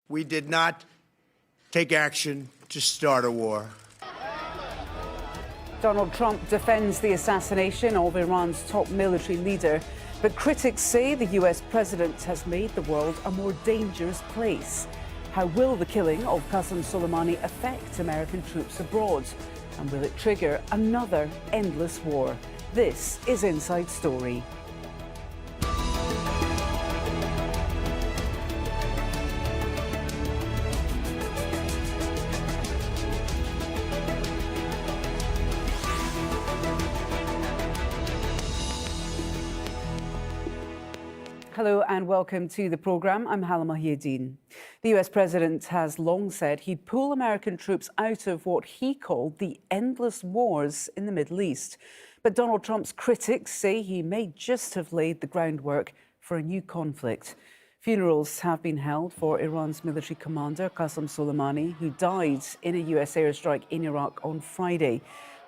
We did not take action to start a war. Donald Trump defends the assassination of Iran's top military leader, but critics say the US president has made the world a more dangerous place. How will the killing of Qasem Soleimani affect American troops abroad? And will it trigger another endless war? This is Inside Story. Hello and welcome to the programme. I'm Hala Mahieddine. The US president has long said he'd pull American troops out of what he called the endless wars in the Middle East. But Donald Trump's critics say he may just have laid the groundwork for a new conflict. Funerals have been held for Iran's military commander, Qasem Soleimani, who died in a US airstrike in Iraq on Friday.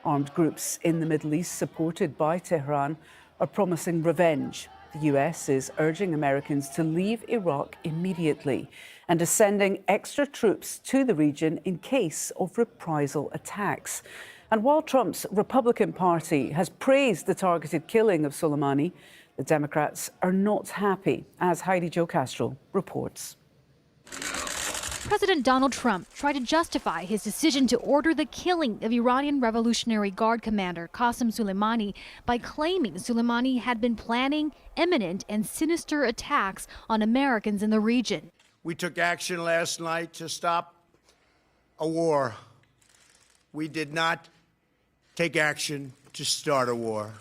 Armed groups in the Middle East, supported by Tehran, are promising revenge. The US is urging Americans to leave Iraq immediately and is sending extra troops to the region in case of reprisal attacks. And while Trump's Republican Party has praised the targeted killing of Soleimani, the Democrats are not happy, as Heidi Jo Castro reports. President Donald Trump tried to justify his decision to order the killing of Iranian Revolutionary Guard commander Qasem Soleimani by claiming Soleimani had been planning imminent and sinister attacks on Americans in the region. We took action last night to stop a war. We did not take action to start a war.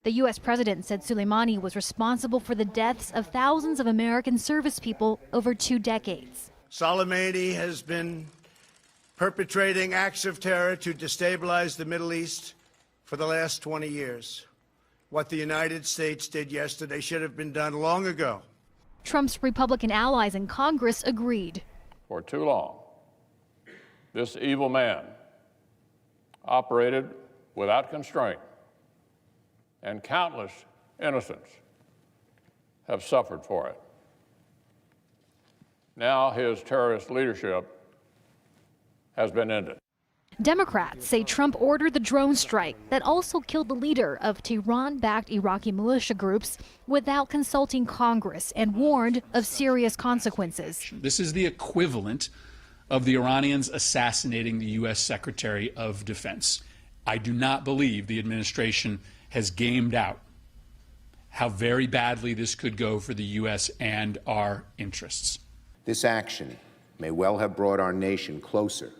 The U.S. president said Soleimani was responsible for the deaths of thousands of American service people over 2 decades. Soleimani has been perpetrating acts of terror to destabilize the Middle East for the last 20 years. What the United States did yesterday should have been done long ago. Trump's Republican allies in Congress agreed. For too long, this evil man operated without constraint, and countless innocents have suffered for it. Now his terrorist leadership has been ended. Democrats say Trump ordered the drone strike that also killed the leader of Tehran-backed Iraqi militia groups without consulting Congress and warned of serious consequences. This is the equivalent of the Iranians assassinating the U.S. Secretary of Defense. I do not believe the administration has gamed out how very badly this could go for the U.S. and our interests. This action may well have brought our nation closer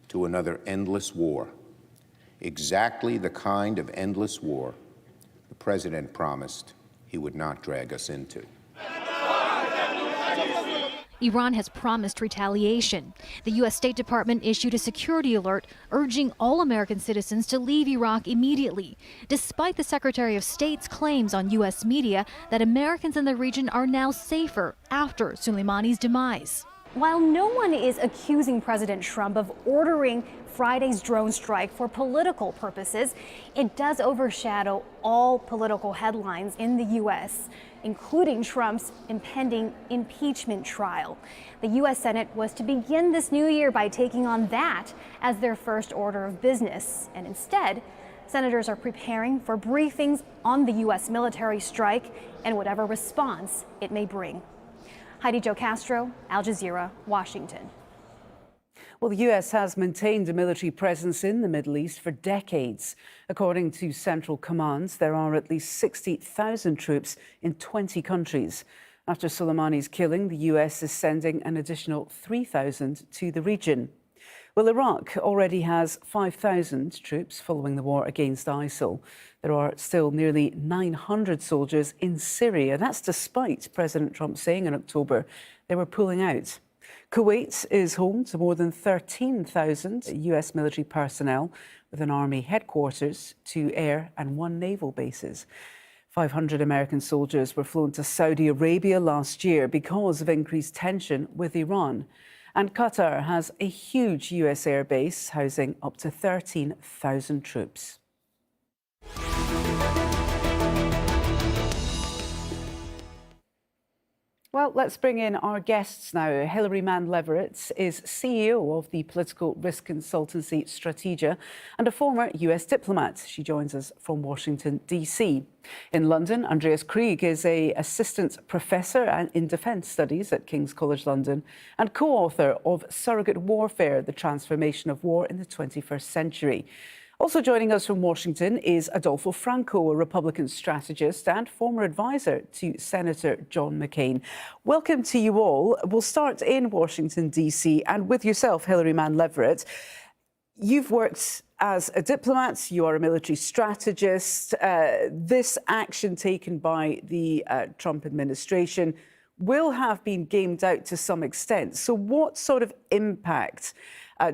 to another endless war, exactly the kind of endless war the president promised he would not drag us into. Iran has promised retaliation. The U.S. State Department issued a security alert urging all American citizens to leave Iraq immediately, despite the Secretary of State's claims on U.S. media that Americans in the region are now safer after Soleimani's demise. While no one is accusing President Trump of ordering Friday's drone strike for political purposes, it does overshadow all political headlines in the U.S., including Trump's impending impeachment trial. The U.S. Senate was to begin this new year by taking on that as their first order of business. And instead, senators are preparing for briefings on the U.S. military strike and whatever response it may bring. Heidi Jo Castro, Al Jazeera, Washington. Well, the US has maintained a military presence in the Middle East for decades. According to Central Commands, there are at least 60,000 troops in 20 countries. After Soleimani's killing, the US is sending an additional 3,000 to the region. Well, Iraq already has 5,000 troops following the war against ISIL. There are still nearly 900 soldiers in Syria. That's despite President Trump saying in October they were pulling out. Kuwait is home to more than 13,000 US military personnel, with an army headquarters, 2 air and 1 naval bases. 500 American soldiers were flown to Saudi Arabia last year because of increased tension with Iran. And Qatar has a huge US air base housing up to 13,000 troops. Well, let's bring in our guests now. Hilary Mann-Leverett is CEO of the political risk consultancy Strategia and a former US diplomat. She joins us from Washington, D.C. In London, Andreas Krieg is an assistant professor in defence studies at King's College London and co-author of Surrogate Warfare, the Transformation of War in the 21st Century. Also joining us from Washington is Adolfo Franco, a Republican strategist and former advisor to Senator John McCain. Welcome to you all. We'll start in Washington, D.C. and with yourself, Hilary Mann-Leverett. You've worked as a diplomat, you are a military strategist. This action taken by the Trump administration will have been gamed out to some extent. So what sort of impact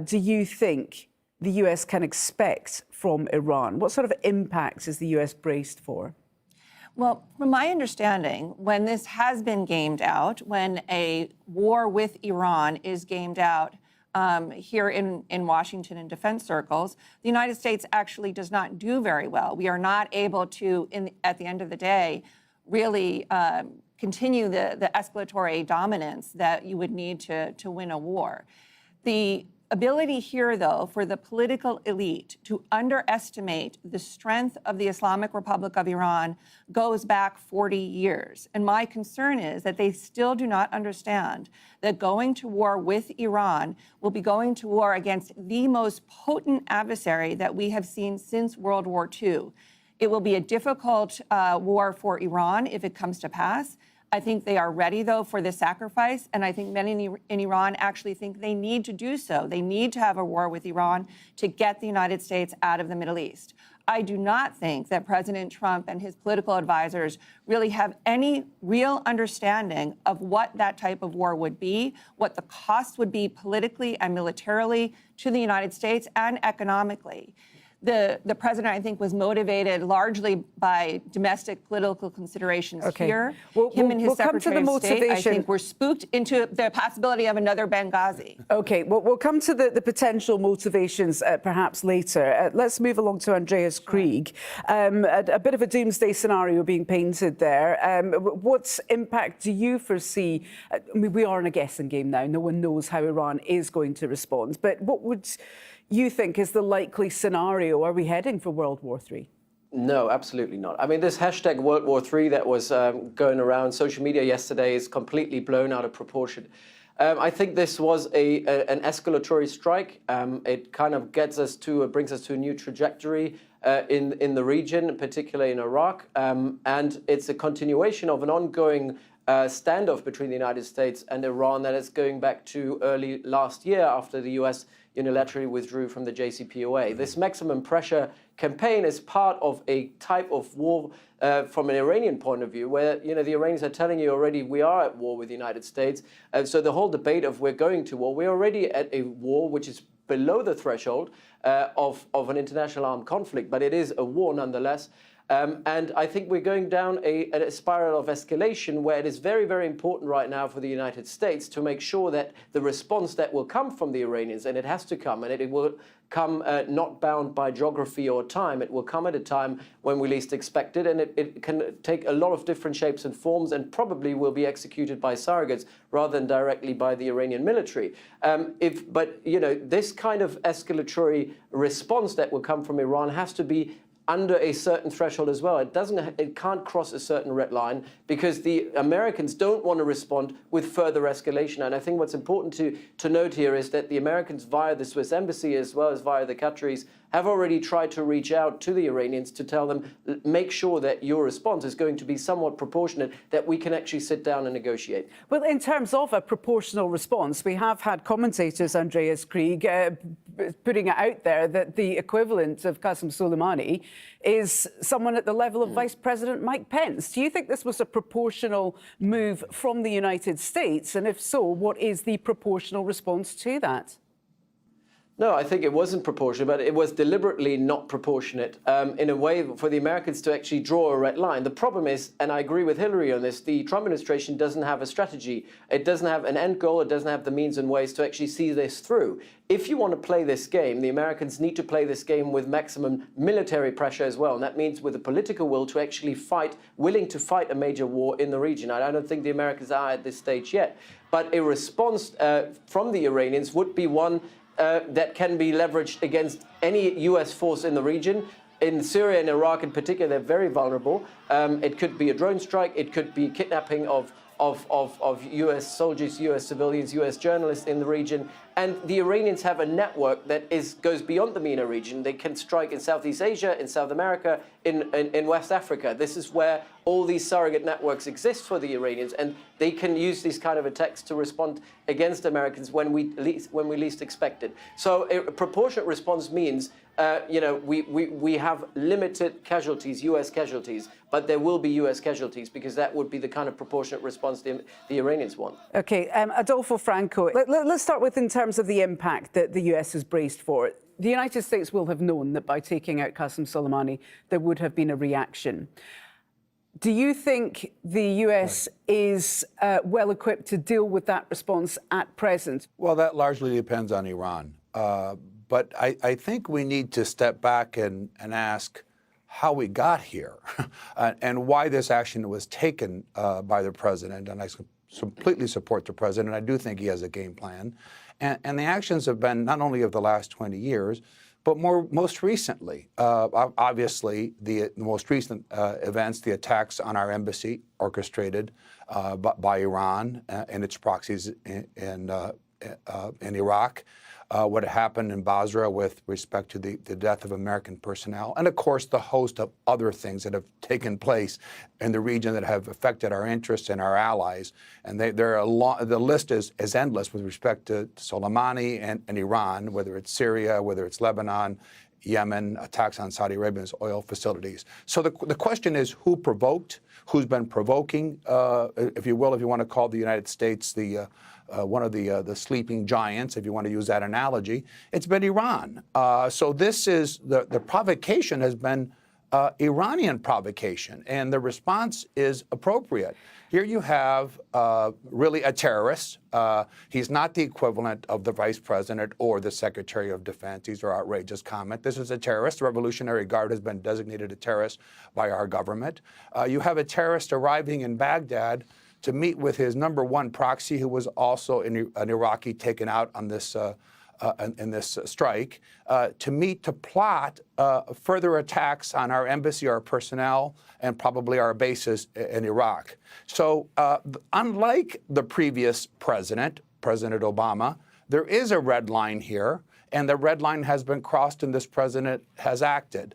do you think the US can expect from Iran? What sort of impact is the US braced for? Well, from my understanding, when this has been gamed out, when a war with Iran is gamed out here in Washington in defense circles, the United States actually does not do very well. We are not able to, at the end of the day, really continue the escalatory dominance that you would need to win a war. The ability here, though, for the political elite to underestimate the strength of the Islamic Republic of Iran goes back 40 years. And my concern is that they still do not understand that going to war with Iran will be going to war against the most potent adversary that we have seen since World War II. It will be a difficult war for Iran if it comes to pass. I think they are ready, though, for this sacrifice, and I think many in Iran actually think they need to do so. They need to have a war with Iran to get the United States out of the Middle East. I do not think that President Trump and his political advisors really have any real understanding of what that type of war would be, what the cost would be politically and militarily to the United States and economically. The president, I think, was motivated largely by domestic political considerations here. Him and his Secretary of State, I think, were spooked into the possibility of another Benghazi. OK, well, we'll come to the potential motivations perhaps later. Let's move along to Andreas Krieg. A bit of a doomsday scenario being painted there. What impact do you foresee? I mean, we are in a guessing game now. No one knows how Iran is going to respond. But what would you think is the likely scenario? Are we heading for World War III? No, absolutely not. I mean, this hashtag World War III that was going around social media yesterday is completely blown out of proportion. I think this was an escalatory strike. It kind of brings us to a new trajectory in the region, particularly in Iraq. And it's a continuation of an ongoing standoff between the United States and Iran that is going back to early last year after the US unilaterally withdrew from the JCPOA. This maximum pressure campaign is part of a type of war from an Iranian point of view, where the Iranians are telling you already we are at war with the United States. So the whole debate of we're going to war, we're already at a war which is below the threshold of an international armed conflict, but it is a war nonetheless. And I think we're going down a spiral of escalation where it is very, very important right now for the United States to make sure that the response that will come from the Iranians, and it has to come, and it will come not bound by geography or time. It will come at a time when we least expect it, and it can take a lot of different shapes and forms and probably will be executed by surrogates rather than directly by the Iranian military. But this kind of escalatory response that will come from Iran has to be under a certain threshold as well. It can't cross a certain red line because the Americans don't want to respond with further escalation. And I think what's important to note here is that the Americans via the Swiss embassy as well as via the Qataris have already tried to reach out to the Iranians to tell them, make sure that your response is going to be somewhat proportionate, that we can actually sit down and negotiate. Well, in terms of a proportional response, we have had commentators, Andreas Krieg, putting it out there that the equivalent of Qasem Soleimani is someone at the level of Vice President Mike Pence. Do you think this was a proportional move from the United States? And if so, what is the proportional response to that? No, I think it wasn't proportionate, but it was deliberately not proportionate in a way for the Americans to actually draw a red line. The problem is, and I agree with Hillary on this, the Trump administration doesn't have a strategy. It doesn't have an end goal. It doesn't have the means and ways to actually see this through. If you want to play this game, the Americans need to play this game with maximum military pressure as well. And that means with the political will to actually fight, willing to fight a major war in the region. I don't think the Americans are at this stage yet. But a response from the Iranians would be one that can be leveraged against any U.S. force in the region. In Syria and Iraq in particular, they're very vulnerable. It could be a drone strike. It could be kidnapping of U.S. soldiers, U.S. civilians, U.S. journalists in the region. And the Iranians have a network that goes beyond the MENA region. They can strike in Southeast Asia, in South America, in West Africa. This is where all these surrogate networks exist for the Iranians, and they can use these kind of attacks to respond against Americans when we least expect it. So a proportionate response means we have limited casualties, U.S. casualties, but there will be U.S. casualties because that would be the kind of proportionate response the Iranians want. Okay, Adolfo Franco, let's start with in terms of the impact that the U.S. has braced for. The United States will have known that by taking out Qasem Soleimani, there would have been a reaction. Do you think the U.S. is well equipped to deal with that response at present? Well, that largely depends on Iran. But I think we need to step back and ask how we got here and why this action was taken by the president. And I completely support the president. I do think he has a game plan. And the actions have been not only of the last 20 years, but most recently, obviously, the most recent events, the attacks on our embassy orchestrated by Iran and its proxies in Iraq, what happened in Basra with respect to the death of American personnel, and of course the host of other things that have taken place in the region that have affected our interests and our allies. And the list is endless with respect to Soleimani and Iran, whether it's Syria, whether it's Lebanon, Yemen, attacks on Saudi Arabia's oil facilities. So the question is who provoked, who's been provoking, if you want to call the United States one of the sleeping giants, if you want to use that analogy. It's been Iran. So this is the provocation has been Iranian provocation, and the response is appropriate. Here you have really a terrorist. He's not the equivalent of the vice president or the secretary of defense. These are outrageous comments. This is a terrorist. The Revolutionary Guard has been designated a terrorist by our government. You have a terrorist arriving in Baghdad to meet with his number one proxy, who was also an Iraqi taken out on this in this strike, to plot further attacks on our embassy, our personnel, and probably our bases in Iraq. So unlike the previous president, President Obama, there is a red line here, and the red line has been crossed, and this president has acted.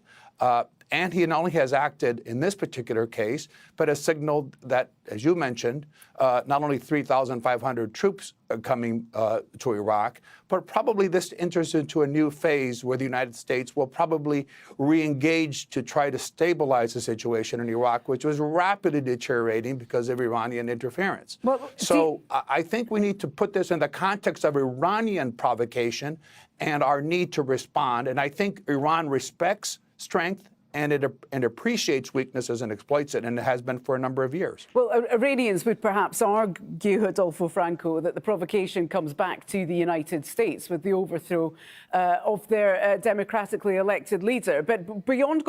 And he not only has acted in this particular case, but has signaled that, as you mentioned, not only 3,500 troops coming to Iraq, but probably this enters into a new phase where the United States will probably re-engage to try to stabilize the situation in Iraq, which was rapidly deteriorating because of Iranian interference. So I think we need to put this in the context of Iranian provocation and our need to respond. And I think Iran respects strength, and it appreciates weaknesses and exploits it, and it has been for a number of years. Well, Iranians would perhaps argue, Adolfo Franco, that the provocation comes back to the United States with the overthrow of their democratically elected leader. But beyond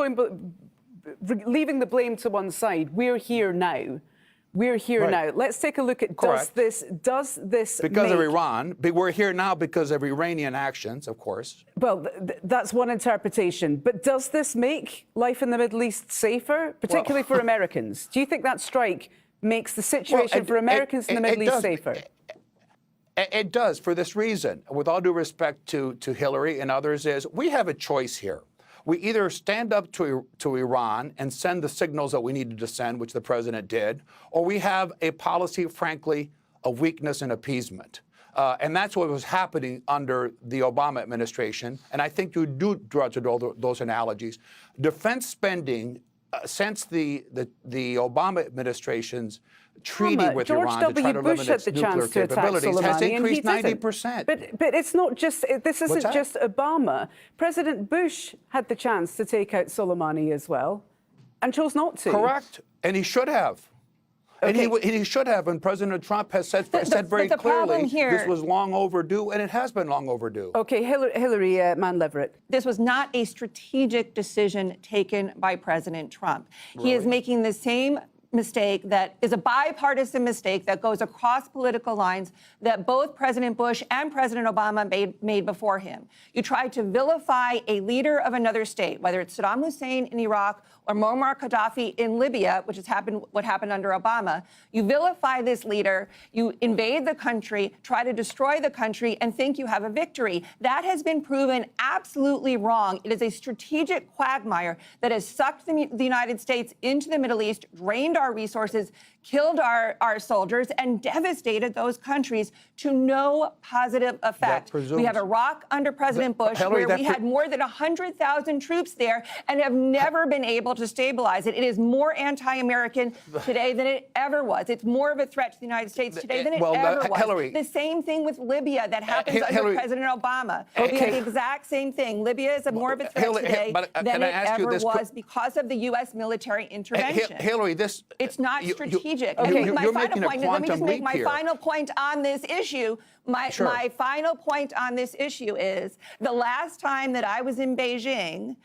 leaving the blame to one side, we're here now. We're here now. Let's take a look at does this because of Iran. We're here now because of Iranian actions, of course. Well, that's one interpretation. But does this make life in the Middle East safer, particularly for Americans? Do you think that strike makes the situation for Americans in the Middle East safer? It does, for this reason. With all due respect to Hillary and others, is we have a choice here. We either stand up to Iran and send the signals that we needed to send, which the president did, or we have a policy, frankly, of weakness and appeasement. And that's what was happening under the Obama administration. And I think you do draw to those analogies. Defense spending since the Obama administration's treaty with George Iran to try W. to Bush limit had its the nuclear chance to attack capabilities has Soleimani, and he increased didn't. 90%. But it's not just, this isn't that? just Obama. President Bush had the chance to take out Soleimani as well and chose not to. Correct. And he should have. Okay. And he should have. And President Trump has said very the problem clearly here- this was long overdue, and it has been long overdue. Okay, Hillary Mann-Leverett. This was not a strategic decision taken by President Trump. He is making the same mistake that is a bipartisan mistake that goes across political lines that both President Bush and President Obama made before him. You tried to vilify a leader of another state, whether it's Saddam Hussein in Iraq or Muammar Gaddafi in Libya, which is what happened under Obama. You vilify this leader, you invade the country, try to destroy the country, and think you have a victory. That has been proven absolutely wrong. It is a strategic quagmire that has sucked the United States into the Middle East, drained our resources, killed our soldiers, and devastated those countries to no positive effect. We have Iraq under President Bush, Hillary, where we had more than 100,000 troops there and have never been able to stabilize it. It is more anti-American today than it ever was. It's more of a threat to the United States today than it ever was. Hillary, the same thing with Libya that happens under President Obama. We have the exact same thing. Libya is more of a threat today than it ever was because of the U.S. military intervention. Hillary, it's not strategic. You're making a Let me just quantum make leap my here. final point on this issue. My final point on this issue is the last time that I was in Beijing,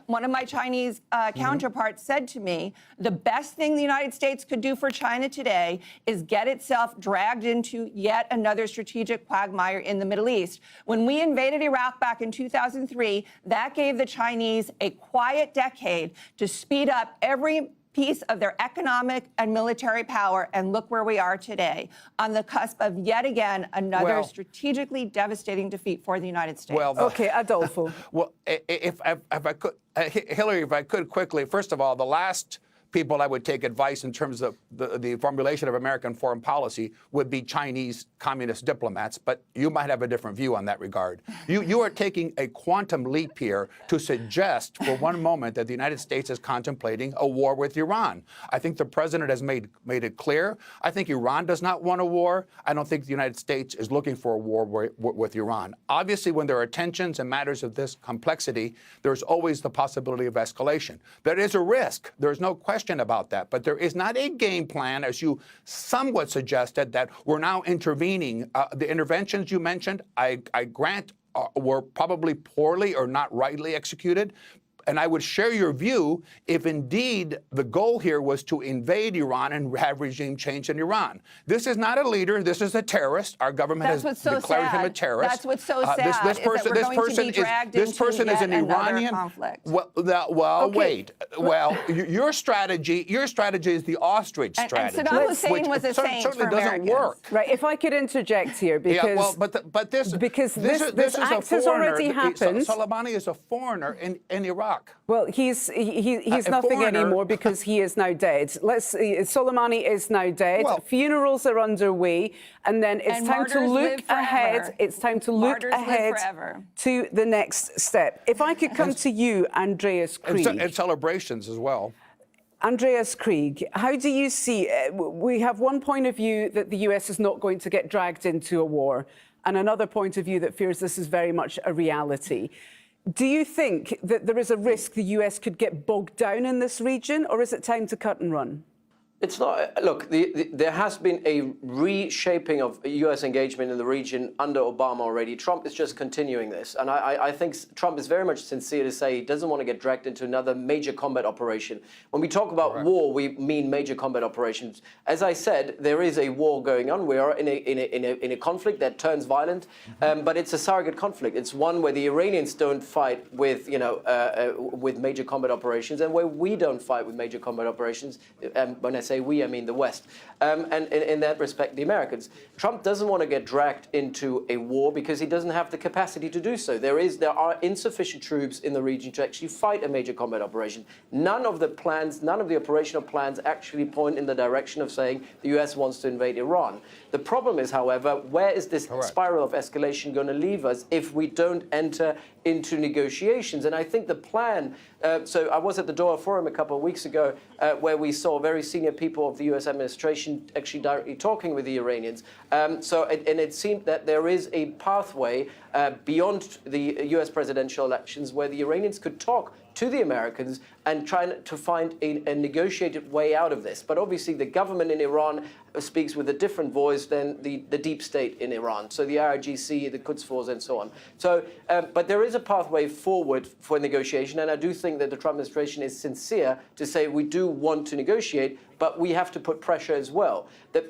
one of my Chinese counterparts said to me, the best thing the United States could do for China today is get itself dragged into yet another strategic quagmire in the Middle East. When we invaded Iraq back in 2003, that gave the Chinese a quiet decade to speed up every piece of their economic and military power, and look where we are today, on the cusp of yet again another strategically devastating defeat for the United States. Okay, Adolfo. Well, if I could, Hillary, if I could quickly, first of all, the last people I would take advice in terms of the formulation of American foreign policy would be Chinese communist diplomats, but you might have a different view on that regard. You are taking a quantum leap here to suggest for one moment that the United States is contemplating a war with Iran. I think the president has made it clear. I think Iran does not want a war. I don't think the United States is looking for a war with Iran. Obviously, when there are tensions and matters of this complexity, there's always the possibility of escalation. There is a risk. There's no question about that. But there is not a game plan, as you somewhat suggested, that we're now intervening. The interventions you mentioned, I grant, were probably poorly or not rightly executed. And I would share your view if indeed the goal here was to invade Iran and have regime change in Iran. This is not a leader. This is a terrorist. Our government has declared him a terrorist. That's what's so sad. This person is an Iranian conflict. Wait. Well, your strategy is the ostrich strategy. And Saddam Hussein was a saint certainly for doesn't Americans. work. Right, if I could interject here, because this act has already happened. Soleimani is a foreigner in Iraq. Well, he's nothing anymore because he is now dead. Soleimani is now dead. Well, funerals are underway, and then it's time to look ahead. It's time to look ahead to the next step. If I could come to you, Andreas Krieg. And celebrations as well. Andreas Krieg, how do you see? We have one point of view that the US is not going to get dragged into a war, and another point of view that fears this is very much a reality. Do you think that there is a risk the US could get bogged down in this region, or is it time to cut and run? It's not. Look, there has been a reshaping of U.S. engagement in the region under Obama already. Trump is just continuing this. And I think Trump is very much sincere to say he doesn't want to get dragged into another major combat operation. When we talk about war, we mean major combat operations. As I said, there is a war going on. We are in a conflict that turns violent, but it's a surrogate conflict. It's one where the Iranians don't fight with, with major combat operations, and where we don't fight with major combat operations. When I say we, I mean the West. And in that respect, the Americans. Trump doesn't want to get dragged into a war because he doesn't have the capacity to do so. There are insufficient troops in the region to actually fight a major combat operation. None of the operational plans actually point in the direction of saying the US wants to invade Iran. The problem is, however, where is this spiral of escalation going to leave us if we don't enter into negotiations? And I think the plan, so I was at the Doha Forum a couple of weeks ago where we saw very senior people of the U.S. administration actually directly talking with the Iranians. And it seemed that there is a pathway beyond the U.S. presidential elections where the Iranians could talk to the Americans and try to find a negotiated way out of this. But obviously the government in Iran speaks with a different voice than the deep state in Iran, so the IRGC, the Quds Force, and so on. So, but there is a pathway forward for negotiation, and I do think that the Trump administration is sincere to say we do want to negotiate, but we have to put pressure as well.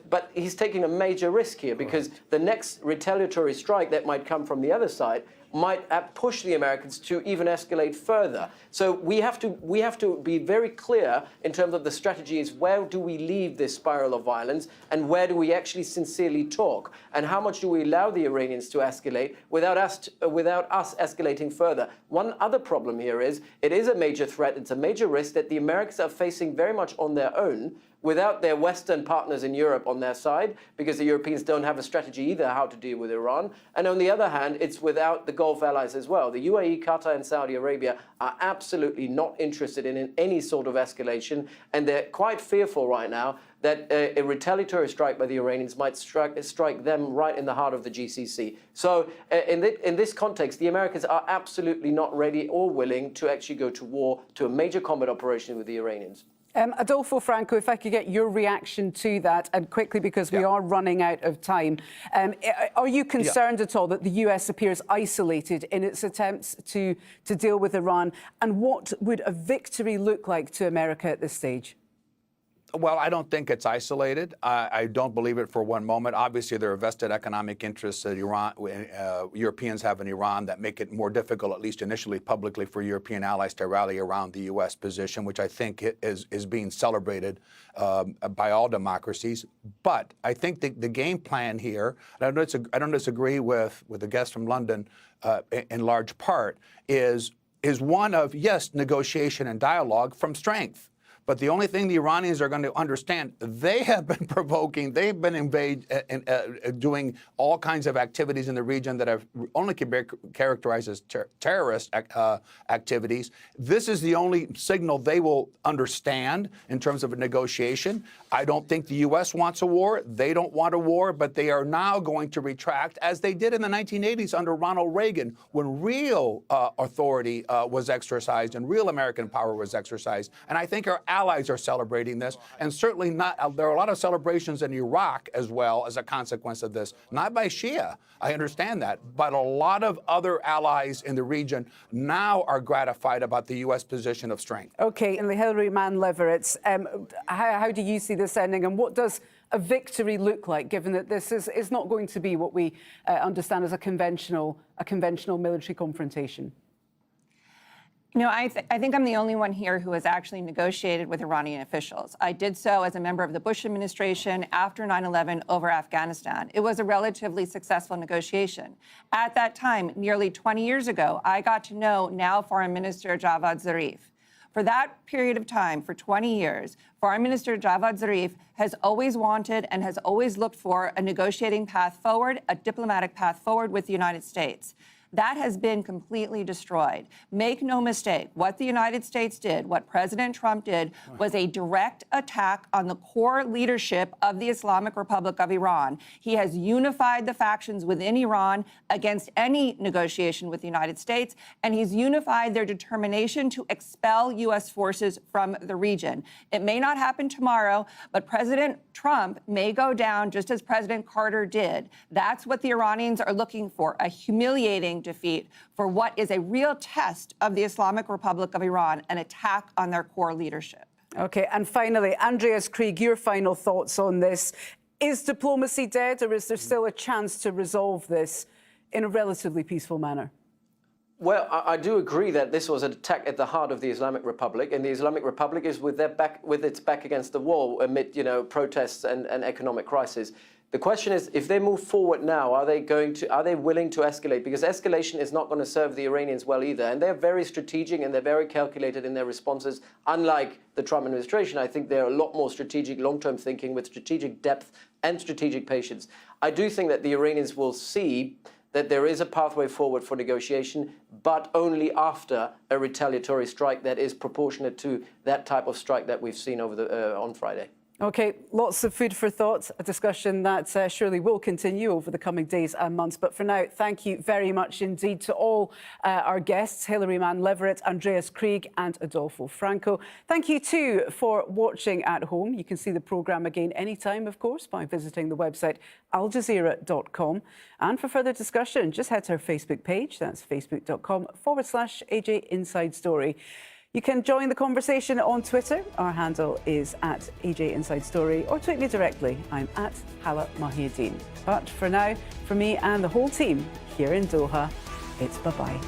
But he's taking a major risk here because the next retaliatory strike that might come from the other side might push the Americans to even escalate further. So we have to be very clear in terms of the strategy is where do we leave this spiral of violence and where do we actually sincerely talk and how much do we allow the Iranians to escalate without us escalating further. One other problem here is it is a major threat, it's a major risk that the Americans are facing very much on their own without their Western partners in Europe on their side, because the Europeans don't have a strategy either how to deal with Iran. And on the other hand, it's without the Gulf allies as well. The UAE, Qatar, and Saudi Arabia are absolutely not interested in any sort of escalation, and they're quite fearful right now that a retaliatory strike by the Iranians might strike them right in the heart of the GCC. So in this context, the Americans are absolutely not ready or willing to actually go to war, to a major combat operation with the Iranians. Adolfo Franco, if I could get your reaction to that, and quickly because we are running out of time. Are you concerned at all that the US appears isolated in its attempts to deal with Iran? And what would a victory look like to America at this stage? Well, I don't think it's isolated. I don't believe it for one moment. Obviously, there are vested economic interests that Europeans have in Iran that make it more difficult, at least initially publicly, for European allies to rally around the U.S. position, which I think is being celebrated by all democracies. But I think the game plan here, and I don't disagree with the guest from London in large part, is one of, yes, negotiation and dialogue from strength. But the only thing the Iranians are going to understand, they have been provoking, they've been doing all kinds of activities in the region that have only can be characterized as terrorist activities. This is the only signal they will understand in terms of a negotiation. I don't think the U.S. wants a war. They don't want a war, but they are now going to retract, as they did in the 1980s under Ronald Reagan, when real authority was exercised and real American power was exercised. And I think our allies are celebrating this, and certainly not. There are a lot of celebrations in Iraq as well as a consequence of this, not by Shia, I understand that, but a lot of other allies in the region now are gratified about the U.S. position of strength. Okay, and the Hillary Mann-Leverett, how do you see this ending, and what does a victory look like, given that this is not going to be what we understand as a conventional military confrontation? You know, I think I'm the only one here who has actually negotiated with Iranian officials. I did so as a member of the Bush administration after 9/11 over Afghanistan. It was a relatively successful negotiation. At that time, nearly 20 years ago, I got to know now Foreign Minister Javad Zarif. For that period of time, for 20 years, Foreign Minister Javad Zarif has always wanted and has always looked for a negotiating path forward, a diplomatic path forward with the United States. That has been completely destroyed. Make no mistake, what the United States did, what President Trump did, was a direct attack on the core leadership of the Islamic Republic of Iran. He has unified the factions within Iran against any negotiation with the United States, and he's unified their determination to expel U.S. forces from the region. It may not happen tomorrow, but President Trump may go down just as President Carter did. That's what the Iranians are looking for, a humiliating defeat for what is a real test of the Islamic Republic of Iran, an attack on their core leadership. Okay, and finally, Andreas Krieg, your final thoughts on this. Is diplomacy dead, or is there still a chance to resolve this in a relatively peaceful manner? Well, I do agree that this was an attack at the heart of the Islamic Republic, and the Islamic Republic is with its back against the wall amid, protests and economic crisis. The question is, if they move forward now, are they willing to escalate? Because escalation is not going to serve the Iranians well either. And they're very strategic and they're very calculated in their responses. Unlike the Trump administration, I think they're a lot more strategic, long-term thinking with strategic depth and strategic patience. I do think that the Iranians will see that there is a pathway forward for negotiation, but only after a retaliatory strike that is proportionate to that type of strike that we've seen on Friday. OK, lots of food for thought, a discussion that surely will continue over the coming days and months. But for now, thank you very much indeed to all our guests, Hilary Mann-Leverett, Andreas Krieg and Adolfo Franco. Thank you too for watching at home. You can see the programme again anytime, of course, by visiting the website aljazeera.com. And for further discussion, just head to our Facebook page. That's facebook.com/AJ Inside Story. You can join the conversation on Twitter. Our handle is @AJ Inside Story, or tweet me directly. I'm @Hala Mahideen. But for now, from me and the whole team here in Doha, it's bye-bye.